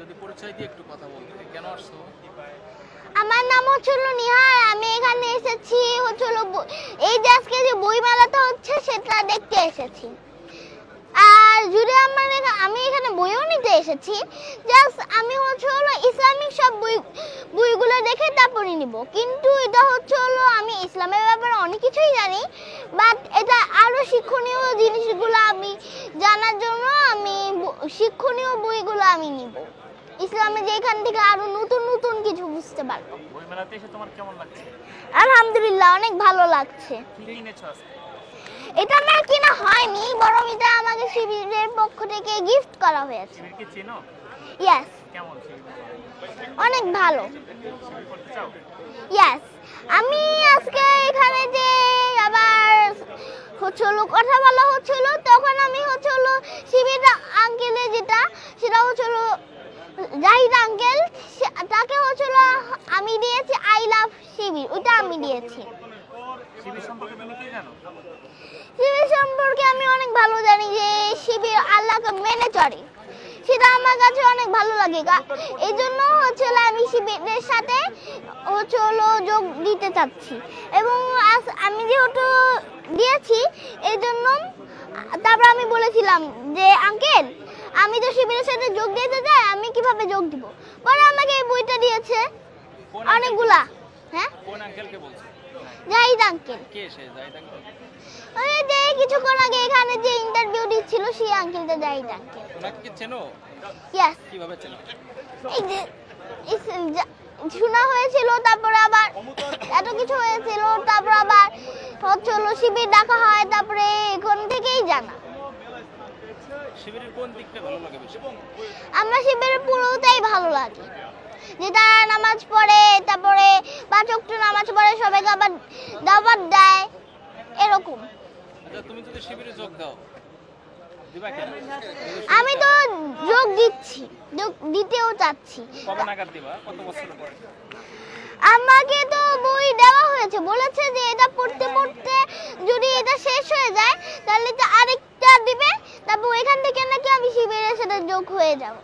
যদি পরিচয় দিয়ে একটু কথা বলতে, কেন আসছো? আমার নাম হচ্ছিল নিহার। আমি এখানে এসেছি হচ্ছিল এই যে আজকে যে বই মেলাটা হচ্ছে সেটা দেখতে এসেছি। আর যদি আমি এখানে বইও নিতে এসেছি। জাস্ট আমি হচ্ছিল ইসলামিক সব বইগুলো দেখে তারপরে নিব। কিন্তু এটা হচ্ছিল আমি ইসলামের ব্যাপারে অনেক কিছুই জানি, বাট এটা আরো শিক্ষণীয় জিনিসগুলো আমি জানার জন্য আমি শিক্ষণীয় বইগুলো আমি নিব। ইসলামে যে এখান থেকে আরো নতুন নতুন কিছু বুঝতে পারবো। বই মেলাতে এসে তোমার কেমন লাগছে? আলহামদুলিল্লাহ, অনেক ভালো লাগছে। কি কিনেছো আজকে? এটা আমার কিনা হয়নি, বরং এটা আমাকে শিবিরের পক্ষ থেকে গিফট করা হয়েছে। শিবির কি চেনো? ইয়েস। কেমন শিবির? অনেক ভালো। শিবির করতে চাও? ইয়েস। আমি আজকে এখানে যে আবার হচ্ছিল কথা বলা হচ্ছিল, তখন আমি হচ্ছিল শিবির আঙ্কেলে সেটা হচ্ছিল জাহিদ আঙ্কেল, তাকে হচ্ছিল আমি দিয়েছি আই লাভ শিবির, ওইটা আমি দিয়েছি। শিবির সম্পর্কে তুমি কি জানো? শিবির সম্পর্কে আমি অনেক ভালো জানি যে শিবির আল্লাহকে মেনে চলে, সেটা আমার কাছে অনেক ভালো লাগে। এই জন্য হচ্ছিল আমি শিবিরের সাথে হচ্ছিল যোগ দিতে চাচ্ছি, এবং আমি যেহেতু দিয়েছি এই জন্য তারপর আমি বলেছিলাম যে আঙ্কেল আমি তো শিবিরের সাথে যোগ দিতে চাই, আমি কিভাবে যোগ দিব। পরে আমাকে এই বইটা দিয়েছে অনেকগুলা। হ্যাঁ, কোন আঙ্কেলকে বলছো? জাহিদ আঙ্কেল। কে সে জাহিদ আঙ্কেল? ওই যে কিছুক্ষণ আগে এখানে যে ইন্টারভিউ দিচ্ছিল সেই আঙ্কেলটা জাহিদ আঙ্কেল। ওনাকে কি চেনো? ইয়েস। কিভাবে চেনো? এই যে শোনা হয়েছিল, তারপরে আবার এত কিছু হয়েছিল, তারপর আবার হচ্ছিল শিবির ডাকা হয়, তারপরে এখন থেকেই জানা। শিবিরের কোন দিকটা ভালো লাগে বেশি? আমার শিবিরের পুরোটাই ভালো লাগে, যেটা নামাজ পড়ে, তারপরে 5 ওয়াক্ত নামাজ পড়ে, সবাইকে আবার দাওয়াত দেয়, এরকম। আচ্ছা, তুমি যদি শিবিরে যোগ দাও দিবা কেন? আমি তো যোগ দিচ্ছি, যোগ দিতেও চাচ্ছি। কবে নাগাদ দিবা? কত বছর পরে? আমাকে তো বই দেওয়া হয়েছে, বলেছে যে এটা পড়তে পড়তে যদি এটা শেষ হয়ে যায় তাহলে তো আরেকটা দিবে, তারপর এখান থেকে নাকি আমি শিবিরের সাথে যোগ হয়ে যাব।